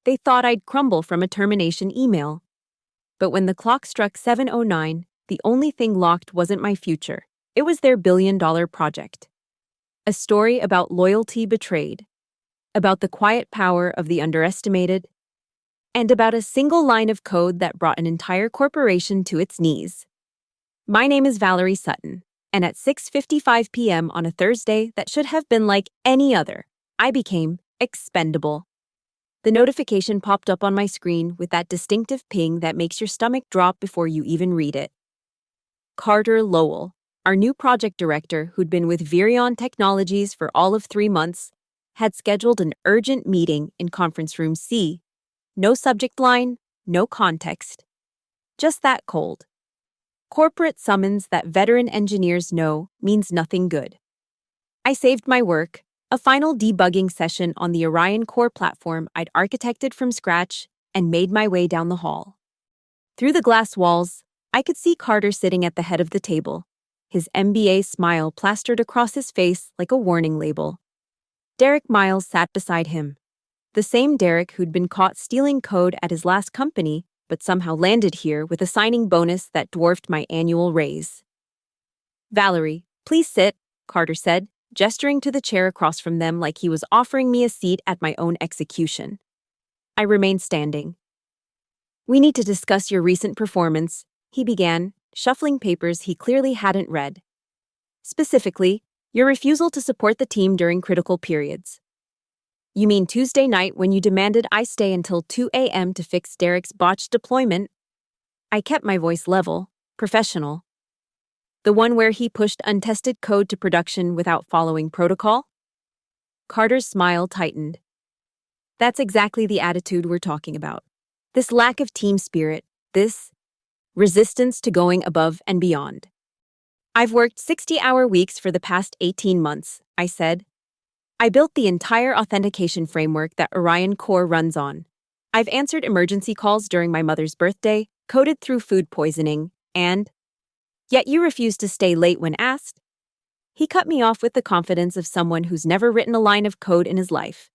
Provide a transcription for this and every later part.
They thought I'd crumble from a termination email. But when the clock struck 7:09, the only thing locked wasn't my future. It was their billion-dollar project. A story about loyalty betrayed, about the quiet power of the underestimated, and about a single line of code that brought an entire corporation to its knees. My name is Valerie Sutton, and at 6:55 p.m. on a Thursday that should have been like any other, I became expendable. The notification popped up on my screen with that distinctive ping that makes your stomach drop before you even read it. Carter Lowell, our new project director who'd been with Virion Technologies for all of 3 months, had scheduled an urgent meeting in conference room C. No subject line, no context. Just that cold. Corporate summons that veteran engineers know means nothing good. I saved my work, a final debugging session on the Orion Core platform I'd architected from scratch, and made my way down the hall. Through the glass walls, I could see Carter sitting at the head of the table, his MBA smile plastered across his face like a warning label. Derek Miles sat beside him, the same Derek who'd been caught stealing code at his last company but somehow landed here with a signing bonus that dwarfed my annual raise. "Valerie, please sit," Carter said, gesturing to the chair across from them like he was offering me a seat at my own execution. I remained standing. "We need to discuss your recent performance," he began, shuffling papers he clearly hadn't read. "Specifically, your refusal to support the team during critical periods." "You mean Tuesday night when you demanded I stay until 2 a.m. to fix Derek's botched deployment?" I kept my voice level, professional. "The one where he pushed untested code to production without following protocol?" Carter's smile tightened. "That's exactly the attitude we're talking about. This lack of team spirit, this resistance to going above and beyond. I've worked 60-hour weeks for the past 18 months, I said. I built the entire authentication framework that Orion Core runs on. I've answered emergency calls during my mother's birthday, coded through food poisoning, and yet you refuse to stay late when asked." He cut me off with the confidence of someone who's never written a line of code in his life.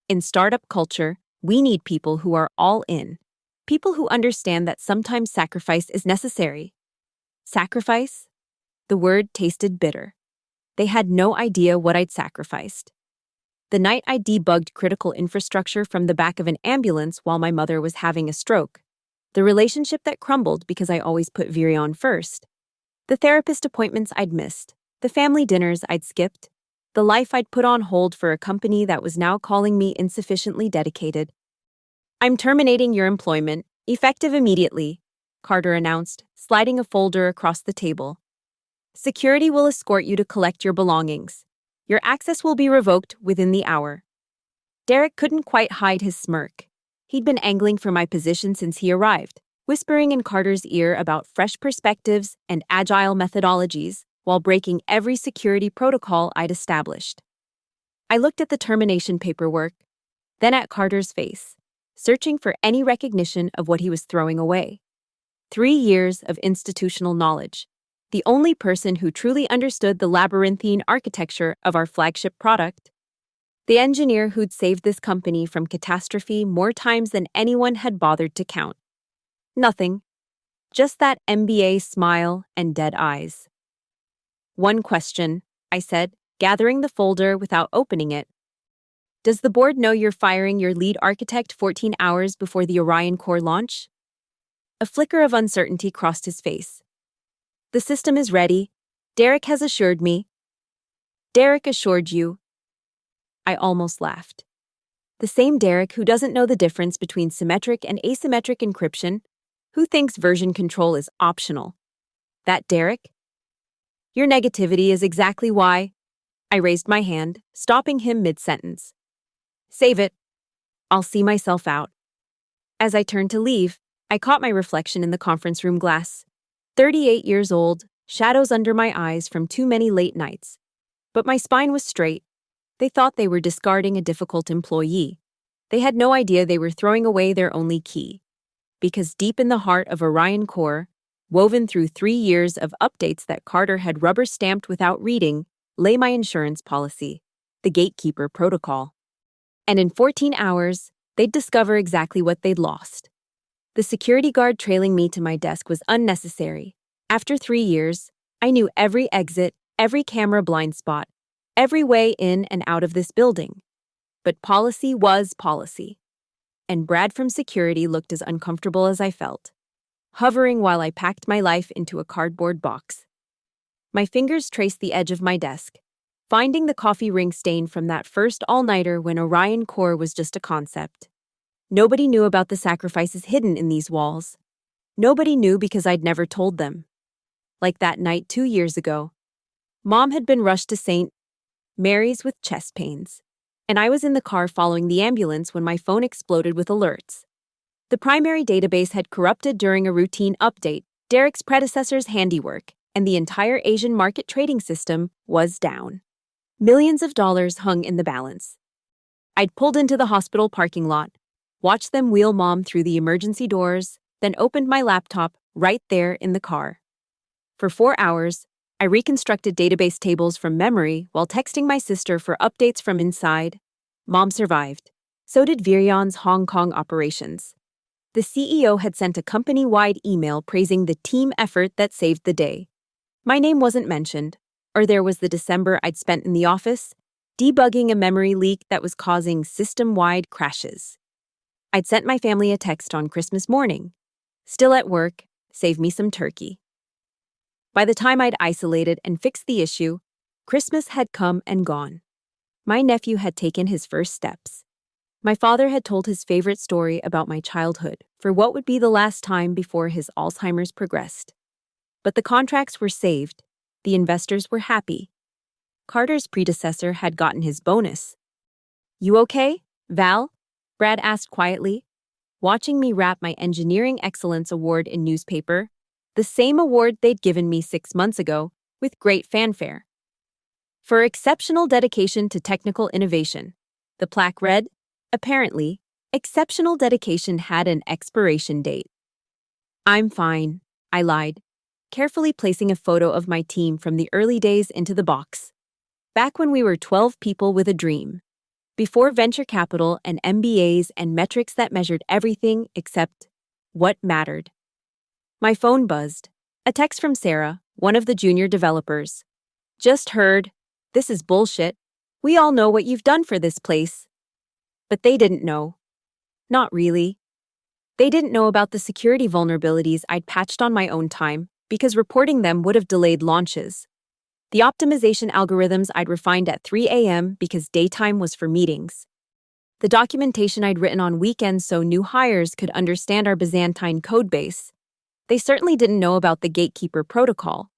In startup culture, we need people who are all in. People who understand that sometimes sacrifice is necessary. Sacrifice? The word tasted bitter. They had no idea what I'd sacrificed. The night I debugged critical infrastructure from the back of an ambulance while my mother was having a stroke. The relationship that crumbled because I always put Virion first. The therapist appointments I'd missed. The family dinners I'd skipped. The life I'd put on hold for a company that was now calling me insufficiently dedicated. "I'm terminating your employment, effective immediately," Carter announced, sliding a folder across the table. "Security will escort you to collect your belongings. Your access will be revoked within the hour." Derek couldn't quite hide his smirk. He'd been angling for my position since he arrived, whispering in Carter's ear about fresh perspectives and agile methodologies while breaking every security protocol I'd established. I looked at the termination paperwork, then at Carter's face, searching for any recognition of what he was throwing away. 3 years of institutional knowledge. The only person who truly understood the labyrinthine architecture of our flagship product. The engineer who'd saved this company from catastrophe more times than anyone had bothered to count. Nothing. Just that MBA smile and dead eyes. "One question," I said, gathering the folder without opening it. "Does the board know you're firing your lead architect 14 hours before the Orion Core launch?" A flicker of uncertainty crossed his face. "The system is ready. Derek has assured me." "Derek assured you?" I almost laughed. The same Derek who doesn't know the difference between symmetric and asymmetric encryption, who thinks version control is optional. That Derek? "Your negativity is exactly why." I raised my hand, stopping him mid-sentence. "Save it. I'll see myself out." As I turned to leave, I caught my reflection in the conference room glass. 38 years old, shadows under my eyes from too many late nights. But my spine was straight. They thought they were discarding a difficult employee. They had no idea they were throwing away their only key. Because deep in the heart of Orion Core, woven through 3 years of updates that Carter had rubber-stamped without reading, lay my insurance policy, the Gatekeeper Protocol. And in 14 hours, they'd discover exactly what they'd lost. The security guard trailing me to my desk was unnecessary. After 3 years, I knew every exit, every camera blind spot, every way in and out of this building. But policy was policy. And Brad from security looked as uncomfortable as I felt, hovering while I packed my life into a cardboard box. My fingers traced the edge of my desk, finding the coffee ring stain from that first all-nighter when Orion Core was just a concept. Nobody knew about the sacrifices hidden in these walls. Nobody knew because I'd never told them. Like that night 2 years ago. Mom had been rushed to St. Mary's with chest pains, and I was in the car following the ambulance when my phone exploded with alerts. The primary database had corrupted during a routine update, Derek's predecessor's handiwork, and the entire Asian market trading system was down. Millions of dollars hung in the balance. I'd pulled into the hospital parking lot, watched them wheel Mom through the emergency doors, then opened my laptop right there in the car. For 4 hours, I reconstructed database tables from memory while texting my sister for updates from inside. Mom survived. So did Virion's Hong Kong operations. The CEO had sent a company-wide email praising the team effort that saved the day. My name wasn't mentioned, or there was the December I'd spent in the office, debugging a memory leak that was causing system-wide crashes. I'd sent my family a text on Christmas morning. Still at work, save me some turkey. By the time I'd isolated and fixed the issue, Christmas had come and gone. My nephew had taken his first steps. My father had told his favorite story about my childhood for what would be the last time before his Alzheimer's progressed. But the contracts were saved. The investors were happy. Carter's predecessor had gotten his bonus. "You okay, Val?" Brad asked quietly, watching me wrap my Engineering Excellence Award in newspaper, the same award they'd given me 6 months ago, with great fanfare. For exceptional dedication to technical innovation. The plaque read, apparently, exceptional dedication had an expiration date. "I'm fine," I lied, carefully placing a photo of my team from the early days into the box. Back when we were 12 people with a dream. Before venture capital and MBAs and metrics that measured everything except what mattered. My phone buzzed. A text from Sarah, one of the junior developers. "Just heard. This is bullshit. We all know what you've done for this place." But they didn't know. Not really. They didn't know about the security vulnerabilities I'd patched on my own time, because reporting them would have delayed launches. The optimization algorithms I'd refined at 3 a.m. because daytime was for meetings. The documentation I'd written on weekends so new hires could understand our Byzantine codebase. They certainly didn't know about the gatekeeper protocol.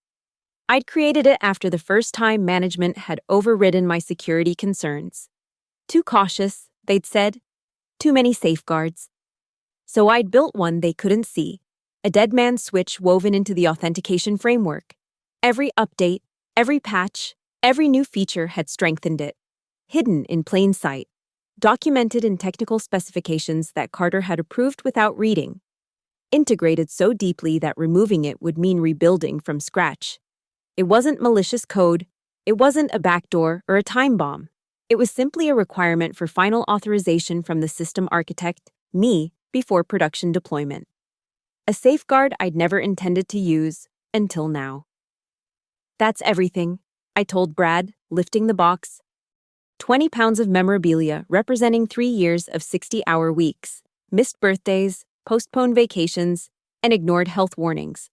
I'd created it after the first time management had overridden my security concerns. Too cautious, they'd said. Too many safeguards. So I'd built one they couldn't see, a dead man's switch woven into the authentication framework. Every update, every patch, every new feature had strengthened it. Hidden in plain sight. Documented in technical specifications that Carter had approved without reading. Integrated so deeply that removing it would mean rebuilding from scratch. It wasn't malicious code. It wasn't a backdoor or a time bomb. It was simply a requirement for final authorization from the system architect, me, before production deployment. A safeguard I'd never intended to use until now. "That's everything," I told Brad, lifting the box. 20 pounds of memorabilia representing 3 years of 60-hour weeks, missed birthdays, postponed vacations, and ignored health warnings.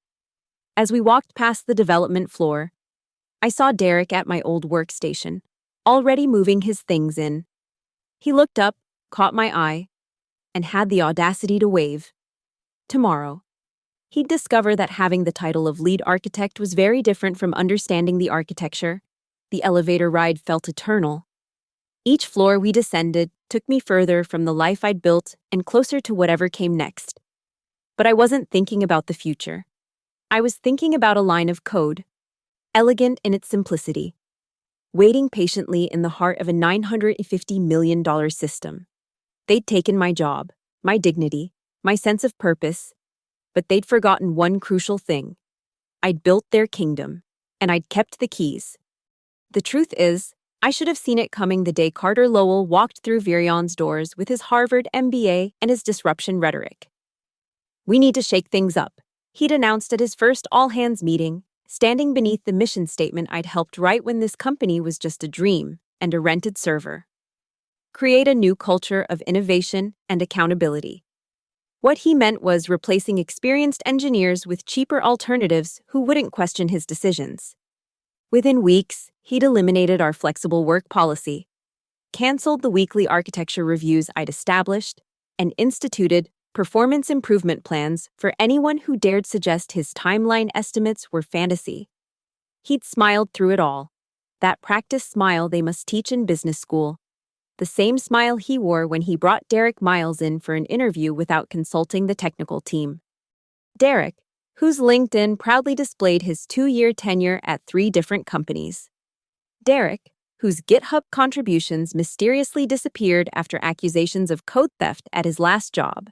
As we walked past the development floor, I saw Derek at my old workstation, already moving his things in. He looked up, caught my eye, and had the audacity to wave. Tomorrow. He'd discover that having the title of lead architect was very different from understanding the architecture. The elevator ride felt eternal. Each floor we descended took me further from the life I'd built and closer to whatever came next. But I wasn't thinking about the future. I was thinking about a line of code, elegant in its simplicity, waiting patiently in the heart of a $950 million system. They'd taken my job, my dignity, my sense of purpose, but they'd forgotten one crucial thing. I'd built their kingdom, and I'd kept the keys. The truth is, I should have seen it coming the day Carter Lowell walked through Virion's doors with his Harvard MBA and his disruption rhetoric. "We need to shake things up," he'd announced at his first all-hands meeting, standing beneath the mission statement I'd helped write when this company was just a dream and a rented server. "Create a new culture of innovation and accountability." What he meant was replacing experienced engineers with cheaper alternatives who wouldn't question his decisions. Within weeks, he'd eliminated our flexible work policy, canceled the weekly architecture reviews I'd established, and instituted performance improvement plans for anyone who dared suggest his timeline estimates were fantasy. He'd smiled through it all, that practice smile they must teach in business school, the same smile he wore when he brought Derek Miles in for an interview without consulting the technical team. Derek, whose LinkedIn proudly displayed his 2-year tenure at 3 different companies. Derek, whose GitHub contributions mysteriously disappeared after accusations of code theft at his last job.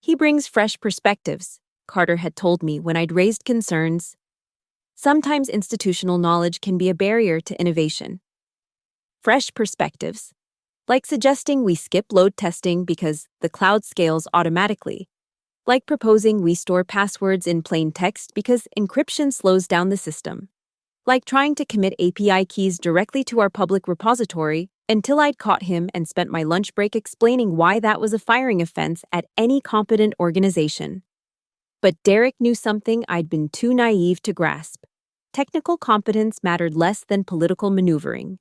"He brings fresh perspectives," Carter had told me when I'd raised concerns. "Sometimes institutional knowledge can be a barrier to innovation." Fresh perspectives, like suggesting we skip load testing because the cloud scales automatically, like proposing we store passwords in plain text because encryption slows down the system, like trying to commit API keys directly to our public repository until I'd caught him and spent my lunch break explaining why that was a firing offense at any competent organization. But Derek knew something I'd been too naive to grasp. Technical competence mattered less than political maneuvering.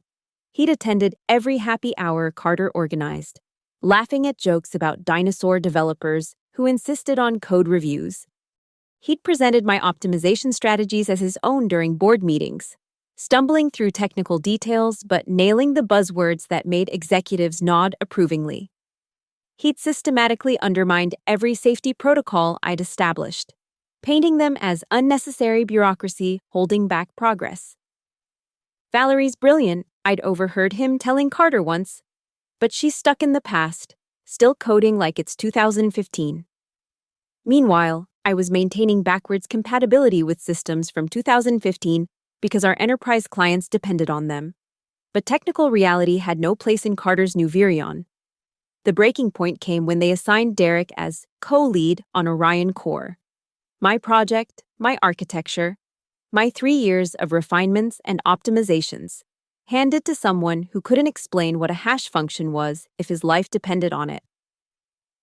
He'd attended every happy hour Carter organized, laughing at jokes about dinosaur developers who insisted on code reviews. He'd presented my optimization strategies as his own during board meetings, stumbling through technical details but nailing the buzzwords that made executives nod approvingly. He'd systematically undermined every safety protocol I'd established, painting them as unnecessary bureaucracy holding back progress. "Valerie's brilliant," I'd overheard him telling Carter once, "but she's stuck in the past, still coding like it's 2015. Meanwhile, I was maintaining backwards compatibility with systems from 2015 because our enterprise clients depended on them. But technical reality had no place in Carter's new Virion. The breaking point came when they assigned Derek as co-lead on Orion Core. My project, my architecture, my 3 years of refinements and optimizations, handed to someone who couldn't explain what a hash function was if his life depended on it.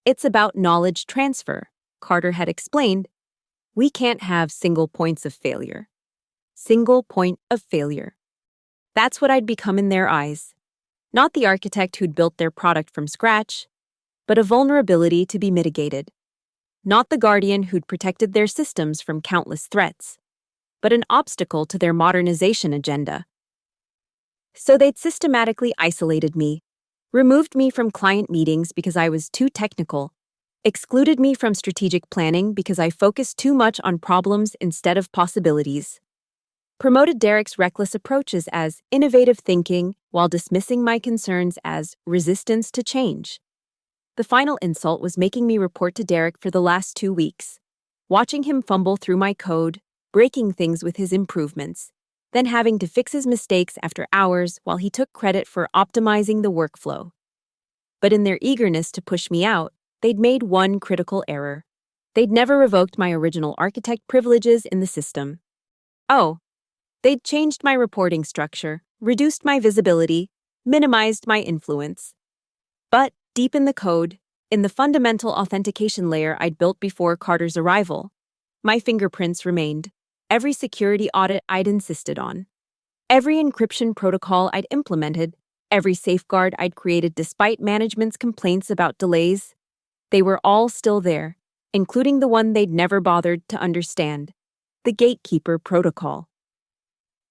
"It's about knowledge transfer," Carter had explained. "We can't have single points of failure." Single point of failure. That's what I'd become in their eyes. Not the architect who'd built their product from scratch, but a vulnerability to be mitigated. Not the guardian who'd protected their systems from countless threats, but an obstacle to their modernization agenda. So they'd systematically isolated me, removed me from client meetings because I was too technical, excluded me from strategic planning because I focused too much on problems instead of possibilities, promoted Derek's reckless approaches as innovative thinking while dismissing my concerns as resistance to change. The final insult was making me report to Derek for the last 2 weeks, watching him fumble through my code, breaking things with his improvements, then having to fix his mistakes after hours while he took credit for optimizing the workflow. But in their eagerness to push me out, they'd made one critical error. They'd never revoked my original architect privileges in the system. Oh, they'd changed my reporting structure, reduced my visibility, minimized my influence. But deep in the code, in the fundamental authentication layer I'd built before Carter's arrival, my fingerprints remained. Every security audit I'd insisted on, every encryption protocol I'd implemented, every safeguard I'd created despite management's complaints about delays, they were all still there, including the one they'd never bothered to understand, the gatekeeper protocol.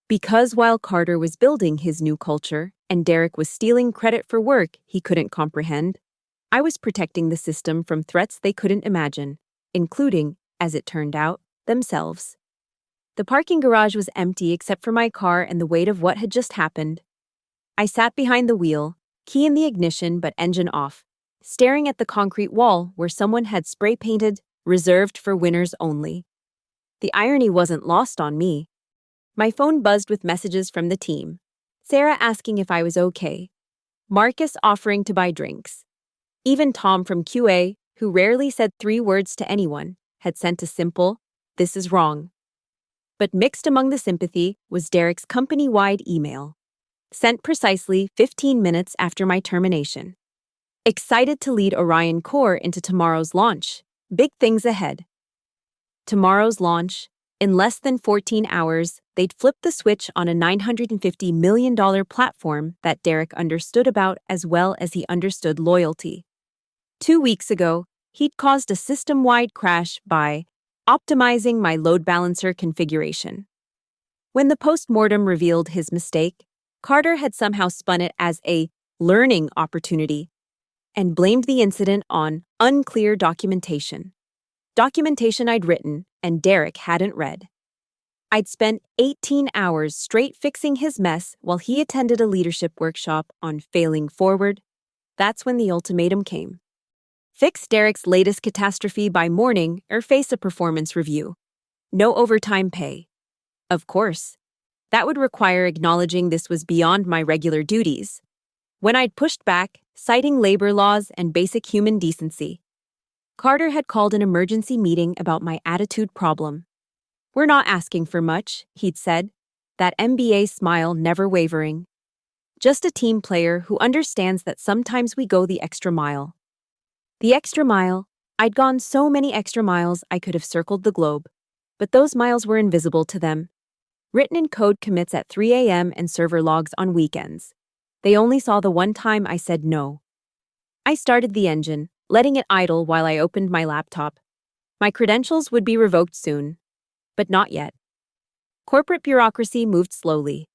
Because while Carter was building his new culture and Derek was stealing credit for work he couldn't comprehend, I was protecting the system from threats they couldn't imagine, including, as it turned out, themselves. The parking garage was empty except for my car and the weight of what had just happened. I sat behind the wheel, key in the ignition but engine off, staring at the concrete wall where someone had spray painted, "Reserved for winners only." The irony wasn't lost on me. My phone buzzed with messages from the team. Sarah asking if I was okay, Marcus offering to buy drinks. Even Tom from QA, who rarely said 3 words to anyone, had sent a simple, "This is wrong." But mixed among the sympathy was Derek's company-wide email, sent precisely 15 minutes after my termination. Excited to lead Orion Core into tomorrow's launch. Big things ahead. Tomorrow's launch, in less than 14 hours, they'd flip the switch on a $950 million platform that Derek understood about as well as he understood loyalty. 2 weeks ago, he'd caused a system-wide crash by optimizing my load balancer configuration. When the post-mortem revealed his mistake, Carter had somehow spun it as a learning opportunity and blamed the incident on unclear documentation. Documentation I'd written and Derek hadn't read. I'd spent 18 hours straight fixing his mess while he attended a leadership workshop on failing forward. That's when the ultimatum came. Fix Derek's latest catastrophe by morning or face a performance review. No overtime pay. Of course. That would require acknowledging this was beyond my regular duties. When I'd pushed back, citing labor laws and basic human decency, Carter had called an emergency meeting about my attitude problem. "We're not asking for much," he'd said, that MBA smile never wavering. "Just a team player who understands that sometimes we go the extra mile." The extra mile, I'd gone so many extra miles I could have circled the globe, but those miles were invisible to them. Written in code commits at 3 a.m. and server logs on weekends. They only saw the one time I said no. I started the engine, letting it idle while I opened my laptop. My credentials would be revoked soon, but not yet. Corporate bureaucracy moved slowly,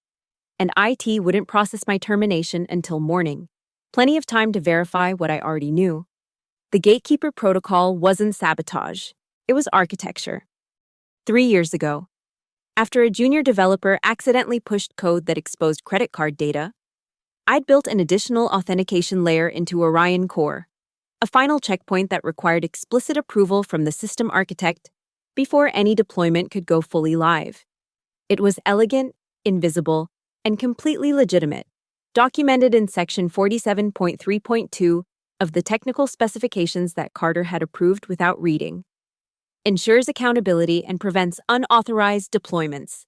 and IT wouldn't process my termination until morning. Plenty of time to verify what I already knew. The gatekeeper protocol wasn't sabotage. It was architecture. 3 years ago, after a junior developer accidentally pushed code that exposed credit card data, I'd built an additional authentication layer into Orion Core, a final checkpoint that required explicit approval from the system architect before any deployment could go fully live. It was elegant, invisible, and completely legitimate, documented in Section 47.3.2 of the technical specifications that Carter had approved without reading. Ensures accountability and prevents unauthorized deployments.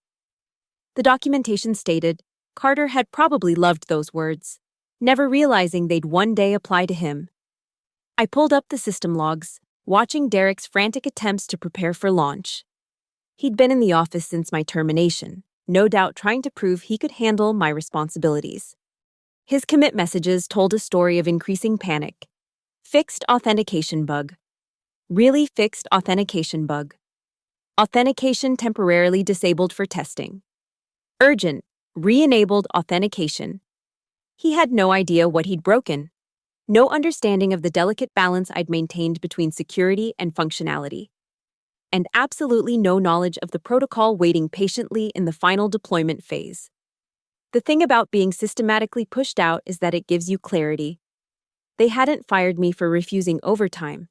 The documentation stated Carter had probably loved those words, never realizing they'd one day apply to him. I pulled up the system logs, watching Derek's frantic attempts to prepare for launch. He'd been in the office since my termination, no doubt trying to prove he could handle my responsibilities. His commit messages told a story of increasing panic. Fixed authentication bug. Really fixed authentication bug. Authentication temporarily disabled for testing. Urgent. Re-enabled authentication. He had no idea what he'd broken. No understanding of the delicate balance I'd maintained between security and functionality. And absolutely no knowledge of the protocol waiting patiently in the final deployment phase. The thing about being systematically pushed out is that it gives you clarity. They hadn't fired me for refusing overtime.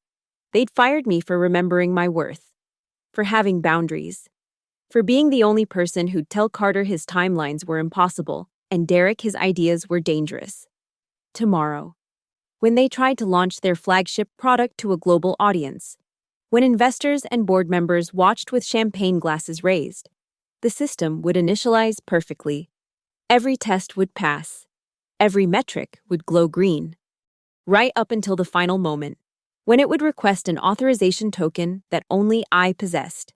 They'd fired me for remembering my worth, for having boundaries, for being the only person who'd tell Carter his timelines were impossible and Derek his ideas were dangerous. Tomorrow, when they tried to launch their flagship product to a global audience, when investors and board members watched with champagne glasses raised, the system would initialize perfectly. Every test would pass. Every metric would glow green. Right up until the final moment, when it would request an authorization token that only I possessed.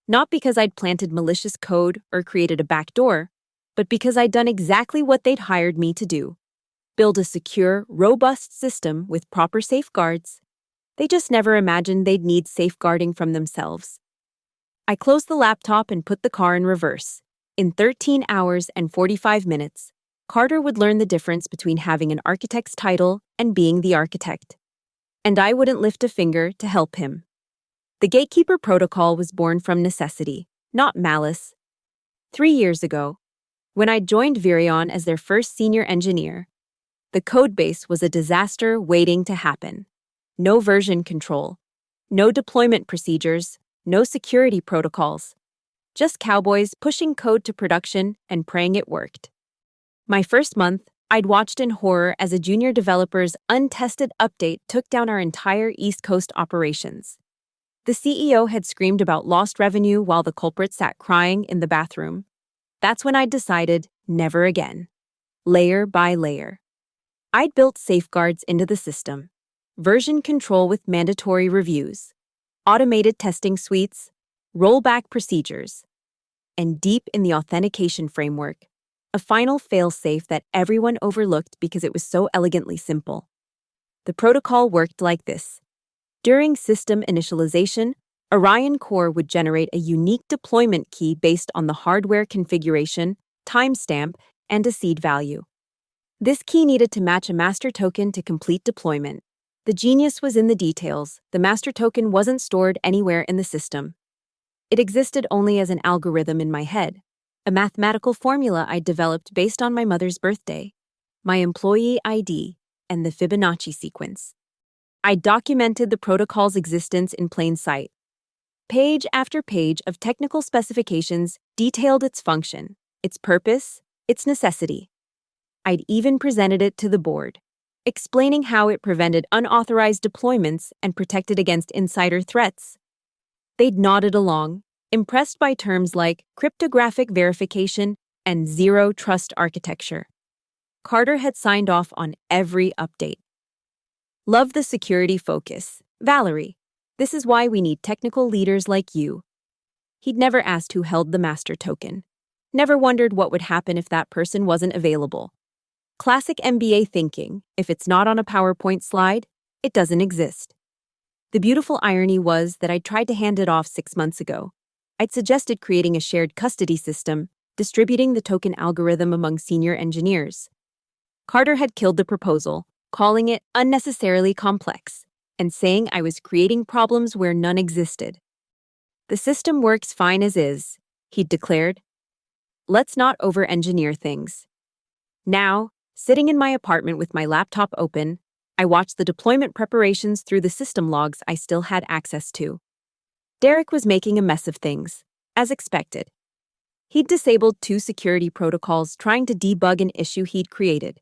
Not because I'd planted malicious code or created a backdoor, but because I'd done exactly what they'd hired me to do. Build a secure, robust system with proper safeguards. They just never imagined they'd need safeguarding from themselves. I closed the laptop and put the car in reverse. In 13 hours and 45 minutes, Carter would learn the difference between having an architect's title and being the architect. And I wouldn't lift a finger to help him. The gatekeeper protocol was born from necessity, not malice. 3 years ago, when I joined Virion as their first senior engineer, the codebase was a disaster waiting to happen. No version control, no deployment procedures, no security protocols. Just cowboys pushing code to production and praying it worked. My first month, I'd watched in horror as a junior developer's untested update took down our entire East Coast operations. The CEO had screamed about lost revenue while the culprit sat crying in the bathroom. That's when I'd decided never again. Layer by layer. I'd built safeguards into the system, version control with mandatory reviews, automated testing suites, rollback procedures, and deep in the authentication framework, a final fail-safe that everyone overlooked because it was so elegantly simple. The protocol worked like this. During system initialization, Orion Core would generate a unique deployment key based on the hardware configuration, timestamp, and a seed value. This key needed to match a master token to complete deployment. The genius was in the details. The master token wasn't stored anywhere in the system. It existed only as an algorithm in my head, a mathematical formula I developed based on my mother's birthday, my employee ID, and the Fibonacci sequence. I documented the protocol's existence in plain sight. Page after page of technical specifications detailed its function, its purpose, its necessity. I'd even presented it to the board, explaining how it prevented unauthorized deployments and protected against insider threats. They'd nodded along, impressed by terms like cryptographic verification and zero trust architecture. Carter had signed off on every update. Love the security focus. Valerie, this is why we need technical leaders like you. He'd never asked who held the master token. Never wondered what would happen if that person wasn't available. Classic MBA thinking, if it's not on a PowerPoint slide, it doesn't exist. The beautiful irony was that I'd tried to hand it off 6 months ago. I'd suggested creating a shared custody system, distributing the token algorithm among senior engineers. Carter had killed the proposal, calling it unnecessarily complex, and saying I was creating problems where none existed. The system works fine as is, he'd declared. Let's not over-engineer things. Now, sitting in my apartment with my laptop open, I watched the deployment preparations through the system logs I still had access to. Derek was making a mess of things, as expected. He'd disabled 2 security protocols trying to debug an issue he'd created.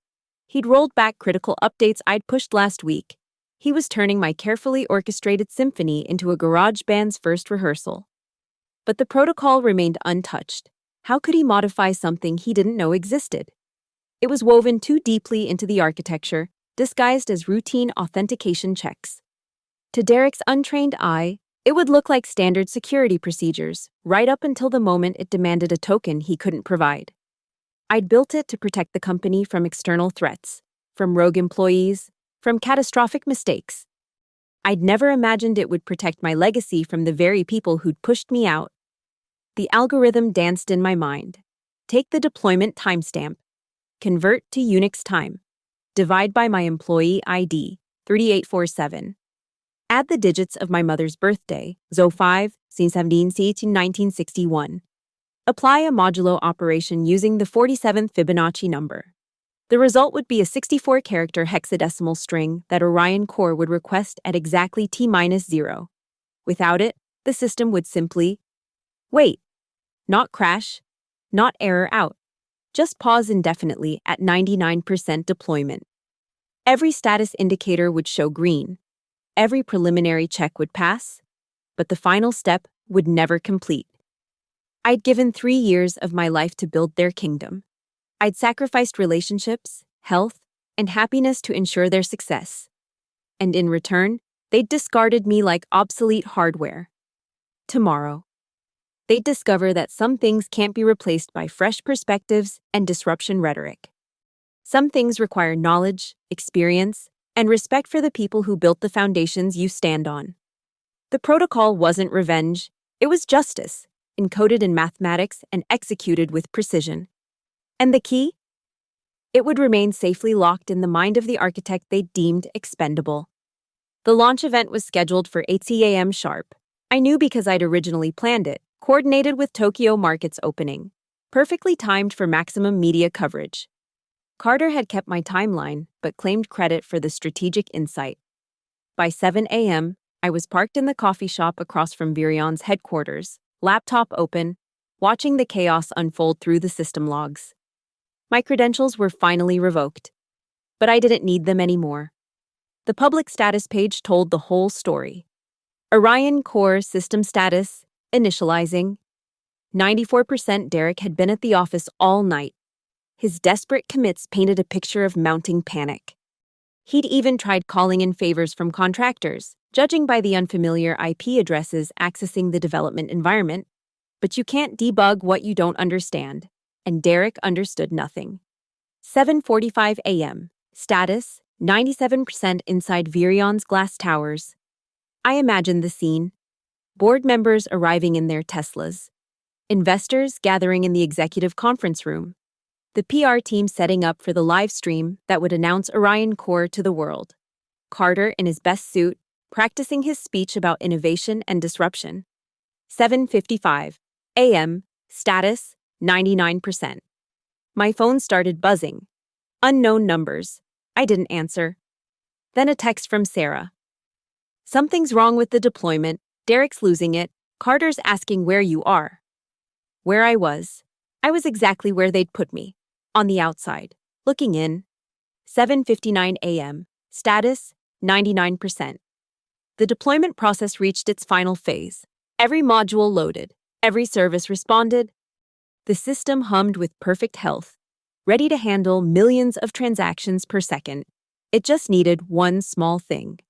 He'd rolled back critical updates I'd pushed last week. He was turning my carefully orchestrated symphony into a garage band's first rehearsal. But the protocol remained untouched. How could he modify something he didn't know existed? It was woven too deeply into the architecture, disguised as routine authentication checks. To Derek's untrained eye, it would look like standard security procedures, right up until the moment it demanded a token he couldn't provide. I'd built it to protect the company from external threats, from rogue employees, from catastrophic mistakes. I'd never imagined it would protect my legacy from the very people who'd pushed me out. The algorithm danced in my mind. Take the deployment timestamp, convert to Unix time, divide by my employee ID, 3847. Add the digits of my mother's birthday, Zo5, C17C to 1961. Apply a modulo operation using the 47th Fibonacci number. The result would be a 64-character hexadecimal string that Orion Core would request at exactly T-0. Without it, the system would simply wait, not crash, not error out, just pause indefinitely at 99% deployment. Every status indicator would show green. Every preliminary check would pass, but the final step would never complete. I'd given 3 years of my life to build their kingdom. I'd sacrificed relationships, health, and happiness to ensure their success. And in return, they'd discarded me like obsolete hardware. Tomorrow, they'd discover that some things can't be replaced by fresh perspectives and disruption rhetoric. Some things require knowledge, experience, and respect for the people who built the foundations you stand on. The protocol wasn't revenge, it was justice, encoded in mathematics and executed with precision. And the key? It would remain safely locked in the mind of the architect they deemed expendable. The launch event was scheduled for 8 a.m. sharp. I knew because I'd originally planned it, coordinated with Tokyo Market's opening, perfectly timed for maximum media coverage. Carter had kept my timeline, but claimed credit for the strategic insight. By 7 a.m., I was parked in the coffee shop across from Virion's headquarters, laptop open, watching the chaos unfold through the system logs. My credentials were finally revoked, but I didn't need them anymore. The public status page told the whole story. Orion Core System Status, initializing. 94% Derek had been at the office all night. His desperate commits painted a picture of mounting panic. He'd even tried calling in favors from contractors, judging by the unfamiliar IP addresses accessing the development environment. But you can't debug what you don't understand, and Derek understood nothing. 7:45 a.m. Status, 97% inside Virion's glass towers. I imagined the scene. Board members arriving in their Teslas. Investors gathering in the executive conference room. The PR team setting up for the live stream that would announce Orion Core to the world. Carter in his best suit, practicing his speech about innovation and disruption. 7:55 a.m. Status, 99%. My phone started buzzing. Unknown numbers. I didn't answer. Then a text from Sarah. Something's wrong with the deployment. Derek's losing it. Carter's asking where you are. Where I was. I was exactly where they'd put me. On the outside. Looking in. 7:59 a.m. Status, 99%. The deployment process reached its final phase. Every module loaded. Every service responded. The system hummed with perfect health, ready to handle millions of transactions per second. It just needed one small thing.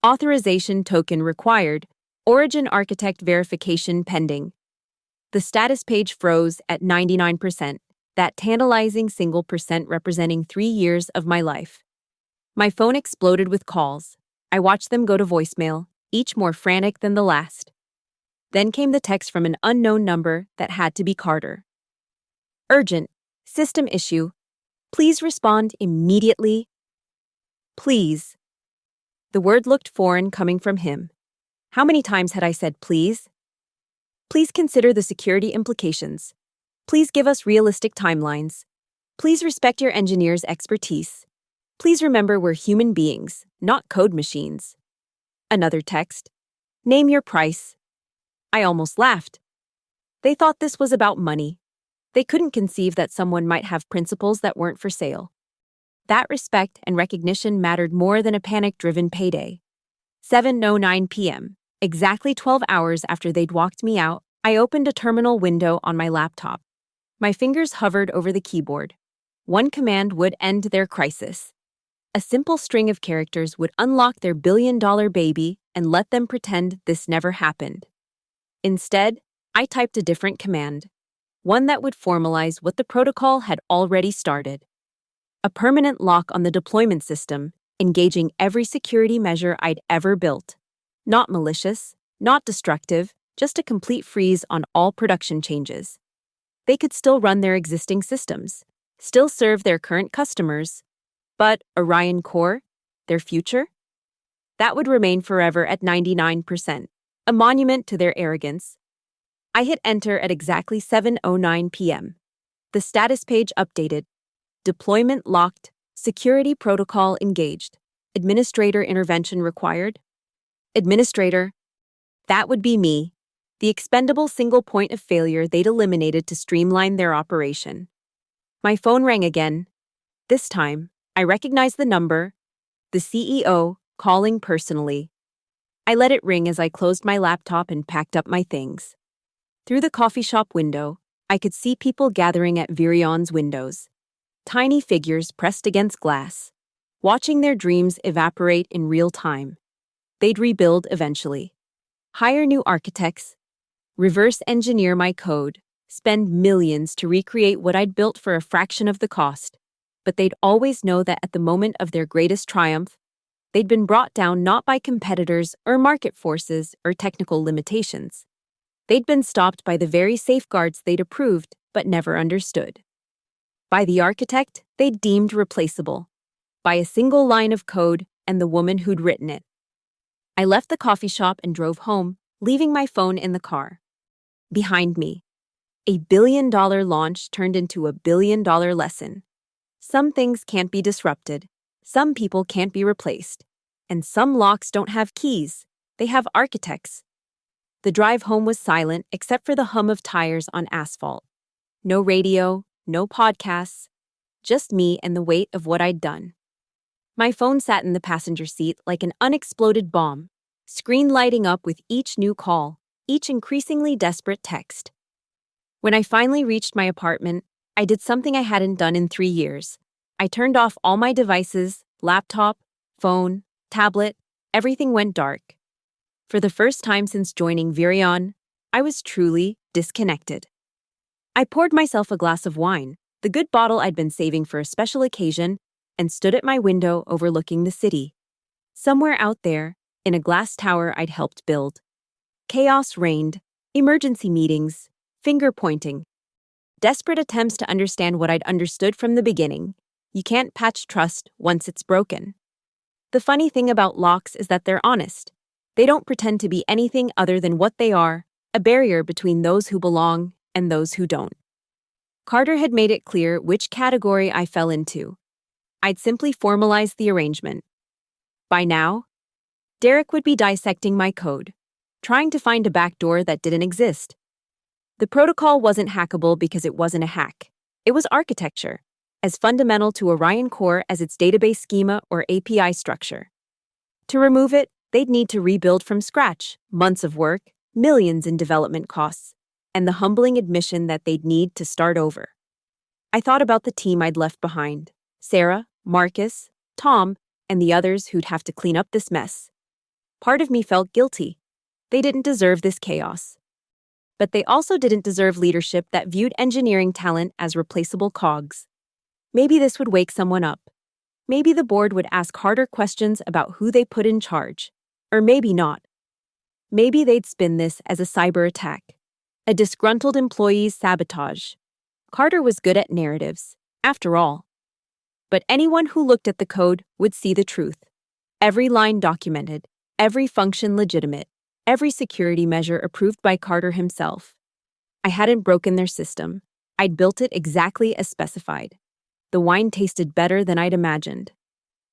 Authorization token required. Origin architect verification pending. The status page froze at 99%, that tantalizing single percent representing 3 years of my life. My phone exploded with calls. I watched them go to voicemail, each more frantic than the last. Then came the text from an unknown number that had to be Carter. Urgent. System issue. Please respond immediately. Please. The word looked foreign coming from him. How many times had I said please? Please consider the security implications. Please give us realistic timelines. Please respect your engineers' expertise. Please remember we're human beings, not code machines. Another text. Name your price. I almost laughed. They thought this was about money. They couldn't conceive that someone might have principles that weren't for sale. That respect and recognition mattered more than a panic-driven payday. 7:09 p.m. Exactly 12 hours after they'd walked me out, I opened a terminal window on my laptop. My fingers hovered over the keyboard. One command would end their crisis. A simple string of characters would unlock their billion-dollar baby and let them pretend this never happened. Instead, I typed a different command, one that would formalize what the protocol had already started. A permanent lock on the deployment system, engaging every security measure I'd ever built. Not malicious, not destructive, just a complete freeze on all production changes. They could still run their existing systems, still serve their current customers, but Orion Core, their future? That would remain forever at 99%, a monument to their arrogance. I hit enter at exactly 7:09 p.m. The status page updated. Deployment locked. Security protocol engaged. Administrator intervention required. Administrator. That would be me. The expendable single point of failure they'd eliminated to streamline their operation. My phone rang again. This time, I recognized the number. The CEO, calling personally. I let it ring as I closed my laptop and packed up my things. Through the coffee shop window, I could see people gathering at Virion's windows. Tiny figures pressed against glass, watching their dreams evaporate in real time. They'd rebuild eventually. Hire new architects, reverse engineer my code, spend millions to recreate what I'd built for a fraction of the cost. But they'd always know that at the moment of their greatest triumph, they'd been brought down not by competitors or market forces or technical limitations. They'd been stopped by the very safeguards they'd approved but never understood. By the architect they'd deemed replaceable. By a single line of code and the woman who'd written it. I left the coffee shop and drove home, leaving my phone in the car. Behind me, a billion-dollar launch turned into a billion-dollar lesson. Some things can't be disrupted, some people can't be replaced, and some locks don't have keys, they have architects. The drive home was silent except for the hum of tires on asphalt. No radio, no podcasts, just me and the weight of what I'd done. My phone sat in the passenger seat like an unexploded bomb, screen lighting up with each new call, each increasingly desperate text. When I finally reached my apartment, I did something I hadn't done in 3 years. I turned off all my devices, laptop, phone, tablet, everything went dark. For the first time since joining Virion, I was truly disconnected. I poured myself a glass of wine, the good bottle I'd been saving for a special occasion, and stood at my window overlooking the city. Somewhere out there, in a glass tower I'd helped build, chaos reigned, emergency meetings, finger-pointing, desperate attempts to understand what I'd understood from the beginning. You can't patch trust once it's broken. The funny thing about locks is that they're honest. They don't pretend to be anything other than what they are, a barrier between those who belong and those who don't. Carter had made it clear which category I fell into. I'd simply formalized the arrangement. By now, Derek would be dissecting my code, trying to find a backdoor that didn't exist. The protocol wasn't hackable because it wasn't a hack. It was architecture, as fundamental to Orion Core as its database schema or API structure. To remove it, they'd need to rebuild from scratch, months of work, millions in development costs, and the humbling admission that they'd need to start over. I thought about the team I'd left behind: Sarah, Marcus, Tom, and the others who'd have to clean up this mess. Part of me felt guilty. They didn't deserve this chaos. But they also didn't deserve leadership that viewed engineering talent as replaceable cogs. Maybe this would wake someone up. Maybe the board would ask harder questions about who they put in charge. Or maybe not. Maybe they'd spin this as a cyber attack, a disgruntled employee's sabotage. Carter was good at narratives, after all. But anyone who looked at the code would see the truth. Every line documented, every function legitimate, every security measure approved by Carter himself. I hadn't broken their system. I'd built it exactly as specified. The wine tasted better than I'd imagined.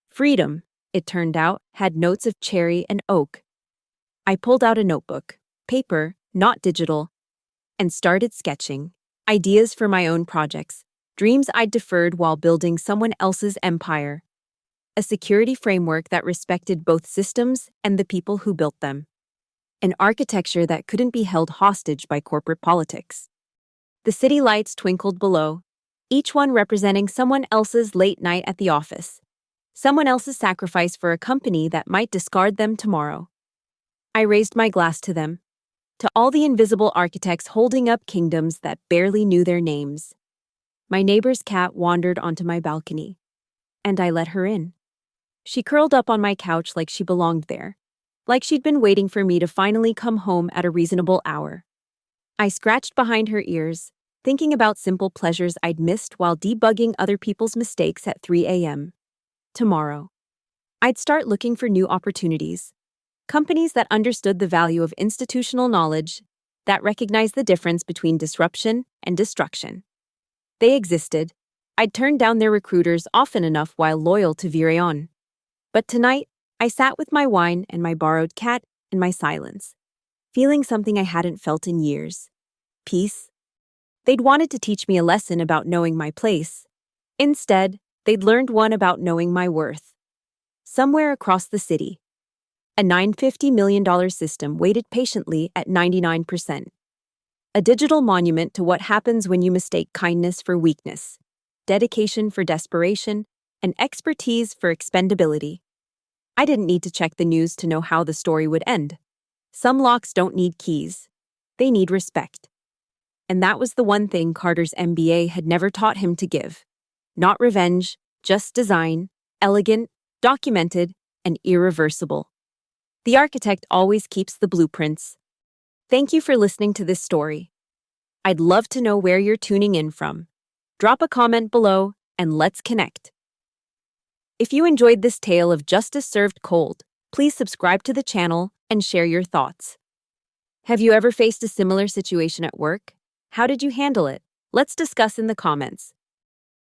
Freedom, it turned out, had notes of cherry and oak. I pulled out a notebook, paper, not digital, and started sketching. Ideas for my own projects, dreams I'd deferred while building someone else's empire. A security framework that respected both systems and the people who built them. An architecture that couldn't be held hostage by corporate politics. The city lights twinkled below, each one representing someone else's late night at the office, someone else's sacrifice for a company that might discard them tomorrow. I raised my glass to them, to all the invisible architects holding up kingdoms that barely knew their names. My neighbor's cat wandered onto my balcony, and I let her in. She curled up on my couch like she belonged there, like she'd been waiting for me to finally come home at a reasonable hour. I scratched behind her ears, thinking about simple pleasures I'd missed while debugging other people's mistakes at 3 a.m. Tomorrow, I'd start looking for new opportunities. Companies that understood the value of institutional knowledge, that recognized the difference between disruption and destruction. They existed. I'd turned down their recruiters often enough while loyal to Virion. But tonight, I sat with my wine and my borrowed cat and my silence, feeling something I hadn't felt in years. Peace. They'd wanted to teach me a lesson about knowing my place. Instead, they'd learned one about knowing my worth. Somewhere across the city, a $950 million system waited patiently at 99%. A digital monument to what happens when you mistake kindness for weakness, dedication for desperation, and expertise for expendability. I didn't need to check the news to know how the story would end. Some locks don't need keys. They need respect. And that was the one thing Carter's MBA had never taught him to give. Not revenge, just design, elegant, documented, and irreversible. The architect always keeps the blueprints. Thank you for listening to this story. I'd love to know where you're tuning in from. Drop a comment below and let's connect. If you enjoyed this tale of justice served cold, please subscribe to the channel and share your thoughts. Have you ever faced a similar situation at work? How did you handle it? Let's discuss in the comments.